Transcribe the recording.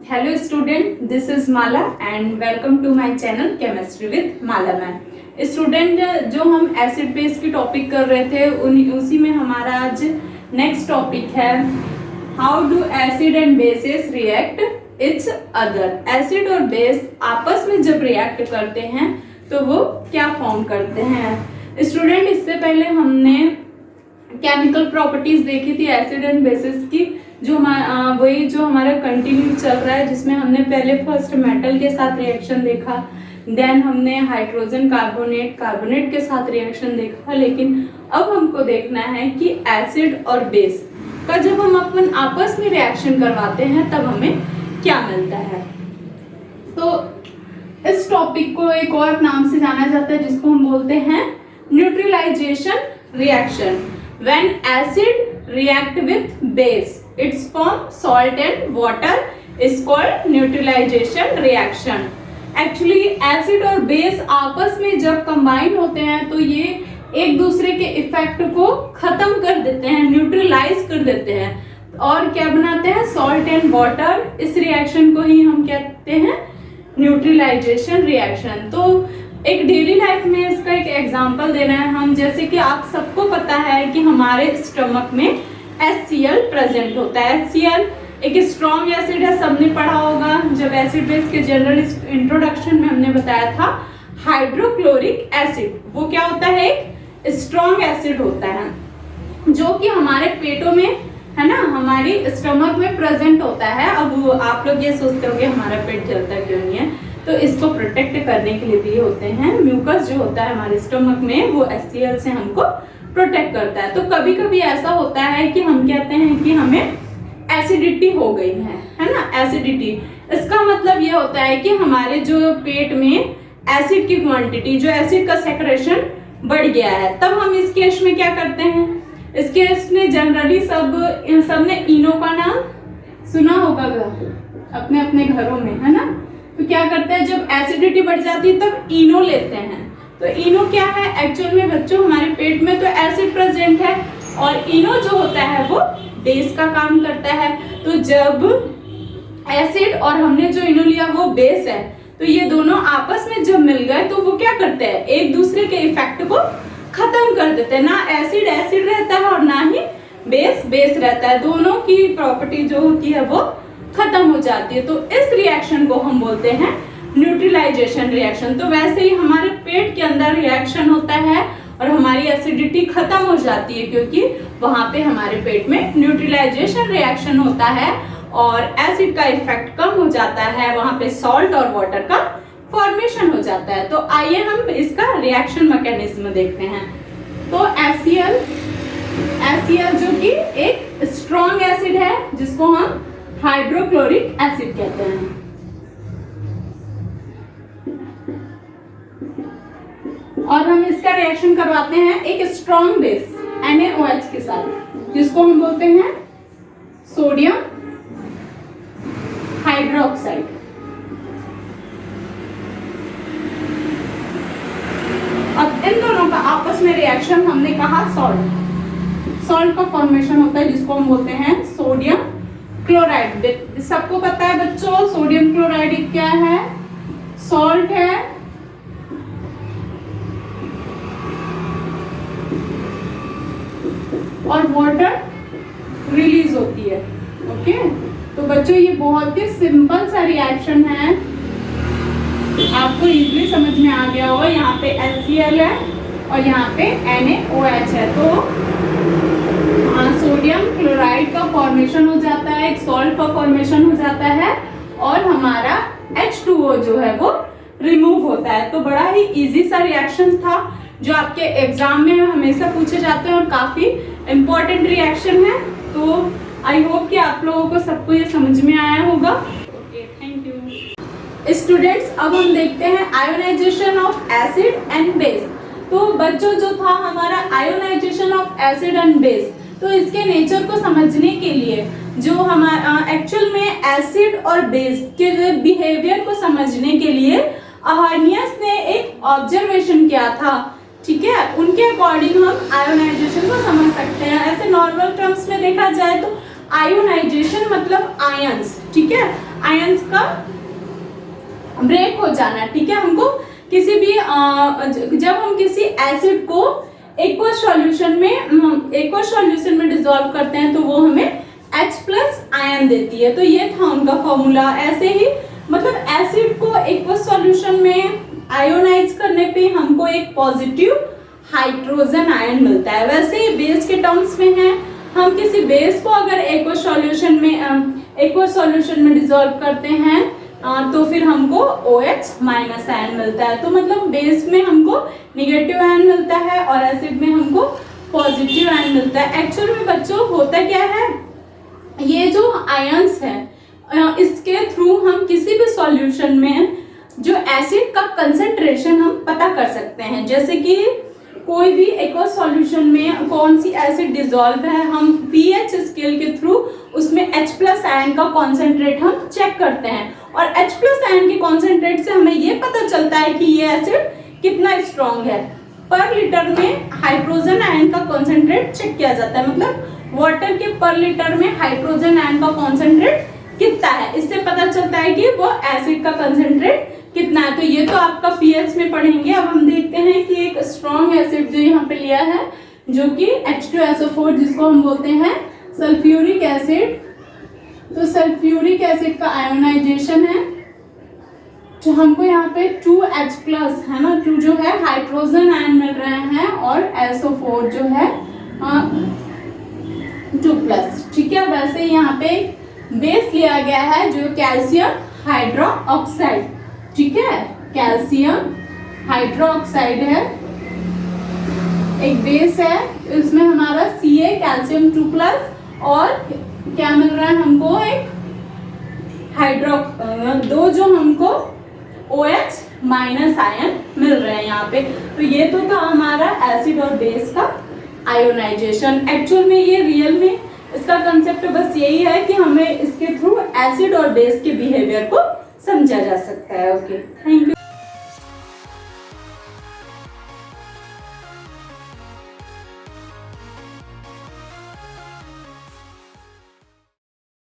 Hello student, this is Mala and welcome to my channel Chemistry with Mala ma'am. Student, जो हम acid base की topic कर रहे थे उसी में हमारा आज नेक्स्ट टॉपिक है how do acid and bases react it's other. Acid और बेस आपस में जब रिएक्ट करते हैं तो वो क्या फॉर्म करते हैं। स्टूडेंट, इससे पहले हमने केमिकल प्रॉपर्टीज देखी थी एसिड एंड बेसिस की, जो वही जो हमारा कंटिन्यू चल रहा है, जिसमें हमने पहले फर्स्ट मेटल के साथ रिएक्शन देखा, देन हमने हाइड्रोजन कार्बोनेट के साथ रिएक्शन देखा। लेकिन अब हमको देखना है कि एसिड और बेस का जब हम अपन आपस में रिएक्शन करवाते हैं तब हमें क्या मिलता है। तो इस टॉपिक को एक और नाम से जाना जाता है जिसको हम बोलते हैं neutralisation reaction. When acid react with base, its form salt and water is called neutralization reaction. Actually, acid और base आपस में जब combine होते हैं तो ये एक दूसरे के इफेक्ट को खत्म कर देते हैं, न्यूट्रलाइज कर देते हैं और क्या बनाते हैं, सॉल्ट एंड वाटर। इस रिएक्शन को ही हम कहते हैं न्यूट्रलाइजेशन रिएक्शन। तो एक डेली लाइफ में इसका एक एग्जांपल देना है हम, जैसे कि आप सबको पता है कि हमारे स्टमक में HCl प्रेजेंट होता है। HCl एक स्ट्रॉन्ग एसिड है, सबने पढ़ा होगा। जब एसिड बेस के जनरल इंट्रोडक्शन में हमने बताया था हाइड्रोक्लोरिक एसिड, वो क्या होता है, एक स्ट्रॉन्ग एसिड होता है जो कि हमारे पेटों में है ना, हमारी स्टमक में प्रेजेंट होता है। अब आप लोग ये सोचते होंगे हमारा पेट जलता क्यों नहीं है, तो इसको प्रोटेक्ट करने के लिए भी होते हैं। म्यूकस जो होता है हमारे स्टमक में वो HCl से हमको प्रोटेक्ट करता है। तो कभी कभी ऐसा होता है कि हम कहते हैं कि हमें एसिडिटी हो गई है ना, एसिडिटी। इसका मतलब ये होता है कि हमारे जो पेट में एसिड की क्वांटिटी, जो एसिड का सेक्रेशन बढ़ गया है। तब हम इस केस में क्या करते हैं, इस केस में जनरली सबने इनो का नाम सुना होगा अपने अपने घरों में, है ना। तो क्या करते हैं, जब एसिडिटी बढ़ जाती है तब इनो लेते हैं। तो इनो क्या है, एक्चुअल में बच्चों हमारे पेट में तो एसिड प्रेजेंट है और इनो जो होता है वो बेस का काम करता है। तो जब एसिड और हमने जो इनो लिया वो बेस है, तो ये दोनों आपस में जब मिल गए तो वो क्या करते हैं, एक दूसरे के इफेक्ट को खत्म कर देते हैं। ना एसिड एसिड रहता है और ना ही बेस बेस रहता है, दोनों की प्रॉपर्टी जो होती है वो खत्म हो जाती है। तो इस रिएक्शन को हम बोलते हैं न्यूट्रलाइजेशन रिएक्शन। तो वैसे ही हमारे पेट के अंदर रिएक्शन होता है और हमारी एसिडिटी खत्म हो जाती है, क्योंकि वहां पे हमारे पेट में न्यूट्रलाइजेशन रिएक्शन होता है और एसिड का इफेक्ट कम हो जाता है, वहां पे सॉल्ट और वाटर का फॉर्मेशन हो जाता है। तो आइए हम इसका रिएक्शन मैकेनिज्म देखते हैं। तो HCl जो कि एक स्ट्रॉन्ग एसिड है जिसको हम हाइड्रोक्लोरिक एसिड कहते हैं। और हम इसका रिएक्शन करवाते हैं एक स्ट्रॉन्ग बेस NaOH के साथ, जिसको हम बोलते हैं सोडियम हाइड्रोक्साइड। अब इन दोनों का आपस में रिएक्शन, हमने कहा सॉल्ट का फॉर्मेशन होता है जिसको हम बोलते हैं सोडियम क्लोराइड। सबको पता है बच्चों सोडियम क्लोराइड क्या है, सॉल्ट है और वाटर रिलीज होती है। ओके, तो बच्चों ये बहुत ही सिंपल सा रिएक्शन है, आपको इजीली समझ में आ गया होगा। यहाँ पे HCl है और यहाँ पे NaOH है, तो सोडियम क्लोराइड का फॉर्मेशन हो जाता है, एक सॉल्ट का फॉर्मेशन हो जाता है और हमारा H2O जो है वो रिमूव होता है। तो बड़ा ही इजी सा रिएक्शन था जो आपके एग्जाम में हमेशा पूछे जाते हैं और काफी इम्पोर्टेंट रिएक्शन है। तो आई होप कि आप लोगों को सबको ये समझ में आया होगा। Okay, thank you students. अब हम देखते हैं ionisation of acid and base. तो बच्चों जो था हमारा ionisation of acid and base, तो इसके नेचर को समझने के लिए जो हमारा एक्चुअल में एसिड और बेस के बिहेवियर को समझने के लिए अर्नियस ने एक ऑब्जर्वेशन किया था, ठीक है। उनके अकॉर्डिंग हम आयोनाइजेशन को समझ सकते हैं। ऐसे नॉर्मल टर्म्स में देखा जाए तो आयोनाइजेशन मतलब आयंस, ठीक है। आयंस का ब्रेक हो जाना, ठीक है। हमको किसी भी जब हम किसी एसिड को एक्वस सॉल्यूशन में डिसॉल्व करते हैं तो वो हमें H+ आयन देती है। तो ये था उनका फॉर्मूला। ऐसे ही मतलब एसिड को एक्वस सॉल्यूशन में आयोनाइज करने पे हमको एक पॉजिटिव हाइड्रोजन आयन मिलता है। वैसे ही बेस के टर्म्स में है, हम किसी बेस को अगर एक्वस सॉल्यूशन में डिसॉल्व करते हैं तो फिर हमको OH- आयन मिलता है। तो मतलब बेस में हमको निगेटिव आयन मिलता है और एसिड में हमको पॉजिटिव आयन मिलता है। एक्चुअल में बच्चों होता क्या है, ये जो आयंस है इसके थ्रू हम किसी भी सॉल्यूशन में जो एसिड का कंसंट्रेशन हम पता कर सकते हैं। जैसे कि कोई भी एक्वस सॉल्यूशन में कौन सी एसिड डिसॉल्व है, हम pH स्केल के थ्रू उसमें H+ आयन का कॉन्सेंट्रेट हम चेक करते हैं और H+ आयन के कॉन्सेंट्रेट से हमें ये पता चलता है कि ये एसिड कितना स्ट्रॉन्ग है। पर लीटर में हाइड्रोजन आयन का कॉन्सेंट्रेट चेक किया जाता है, मतलब वाटर के पर लीटर में हाइड्रोजन आयन का कॉन्सेंट्रेट कितना है, इससे पता चलता है कि वो एसिड का कंसंट्रेट कितना है। तो ये तो आपका pH में पढ़ेंगे। अब हम देखते हैं कि एक स्ट्रॉन्ग एसिड जो यहाँ पे लिया है जो कि H2SO4 जिसको हम बोलते हैं सल्फ्यूरिक एसिड। तो सल्फ्यूरिक एसिड का आयोनाइजेशन है जो हमको यहाँ पे 2H+ है ना, 2 जो है हाइड्रोजन आयन मिल रहे हैं और SO4 जो है 2+, ठीक है। वैसे यहाँ पे बेस लिया गया है जो कैल्शियम हाइड्रोक्साइड, ठीक है, कैल्शियम हाइड्रोक्साइड है, एक बेस है। इसमें हमारा Ca कैल्शियम 2+ और क्या मिल रहा है हमको, एक दो जो हमको OH- आयन मिल रहे हैं यहाँ पे। तो ये तो था हमारा एसिड और बेस का आयोनाइजेशन। एक्चुअल में ये रियल में इसका कंसेप्ट बस यही है कि हमें इसके थ्रू एसिड और बेस के बिहेवियर को समझा जा सकता है। Okay, thank you.